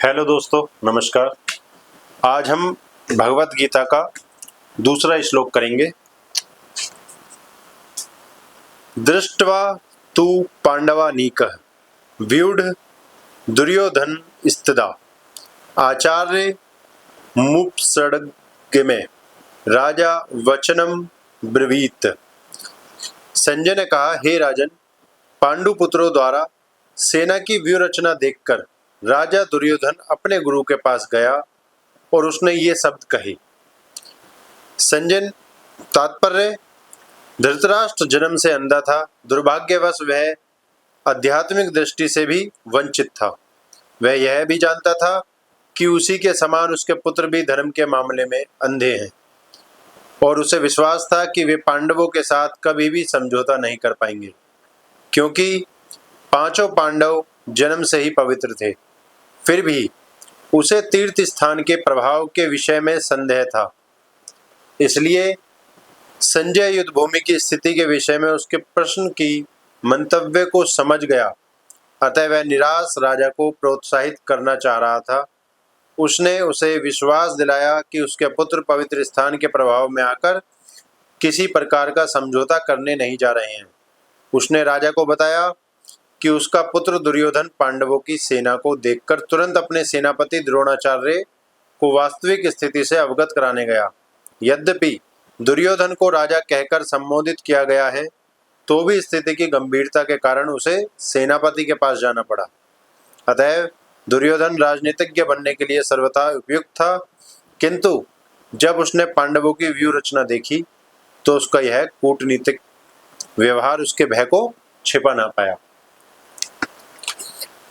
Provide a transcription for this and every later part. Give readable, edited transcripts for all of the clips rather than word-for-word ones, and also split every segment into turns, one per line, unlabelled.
Hello दोस्तों, नमस्कार। आज हम भगवत गीता का दूसरा श्लोक करेंगे। दृष्ट्वा तु पांडवानीकः व्यूढ़ दुर्योधन स्तदा आचार्य मुप्सड़गमे राजा वचनम ब्रवीत। संजय ने कहा, हे राजन, पांडु पुत्रों द्वारा सेना की व्यूह रचना देखकर राजा दुर्योधन अपने गुरु के पास गया और उसने ये शब्द कहे। संजय तात्पर्य: धृतराष्ट्र जन्म से अंधा था, दुर्भाग्यवश वह आध्यात्मिक दृष्टि से भी वंचित था। वह यह भी जानता था कि उसी के समान उसके पुत्र भी धर्म के मामले में अंधे हैं और उसे विश्वास था कि वे पांडवों के साथ कभी भी समझौता नहीं कर पाएंगे, क्योंकि पांचों पांडव जन्म से ही पवित्र थे। फिर भी उसे तीर्थ स्थान के प्रभाव के विषय में संदेह था। इसलिए संजय युद्ध भूमि की स्थिति के विषय में उसके प्रश्न की मंतव्य को समझ गया। अतः वह निराश राजा को प्रोत्साहित करना चाह रहा था। उसने उसे विश्वास दिलाया कि उसके पुत्र पवित्र स्थान के प्रभाव में आकर किसी प्रकार का समझौता करने नहीं जा रहे हैं। उसने राजा को बताया कि उसका पुत्र दुर्योधन पांडवों की सेना को देखकर तुरंत अपने सेनापति द्रोणाचार्य को वास्तविक स्थिति से अवगत कराने गया। यद्यपि दुर्योधन को राजा कहकर संबोधित किया गया है, तो भी स्थिति की गंभीरता के कारण उसे सेनापति के पास जाना पड़ा। अतः दुर्योधन राजनीतिज्ञ बनने के लिए सर्वथा उपयुक्त था, किंतु जब उसने पांडवों की व्यूह रचना देखी तो उसका यह कूटनीतिक व्यवहार उसके भय को छिपा ना पाया।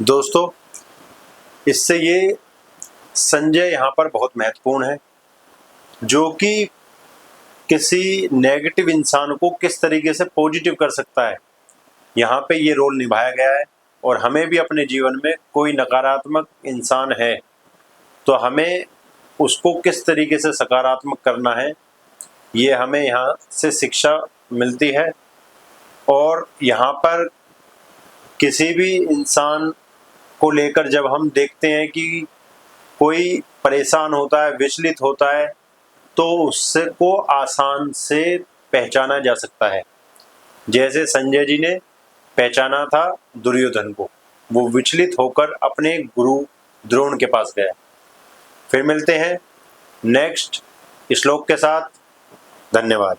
दोस्तों, इससे ये संजय यहाँ पर बहुत महत्वपूर्ण है, जो कि किसी नेगेटिव इंसान को किस तरीके से पॉजिटिव कर सकता है। यहाँ पे ये रोल निभाया गया है। और हमें भी अपने जीवन में कोई नकारात्मक इंसान है तो हमें उसको किस तरीके से सकारात्मक करना है, ये हमें यहाँ से शिक्षा मिलती है। और यहाँ पर किसी भी इंसान को लेकर जब हम देखते हैं कि कोई परेशान होता है, विचलित होता है, तो उससे को आसान से पहचाना जा सकता है। जैसे संजय जी ने पहचाना था दुर्योधन को, वो विचलित होकर अपने गुरु द्रोण के पास गया। फिर मिलते हैं नेक्स्ट श्लोक के साथ। धन्यवाद।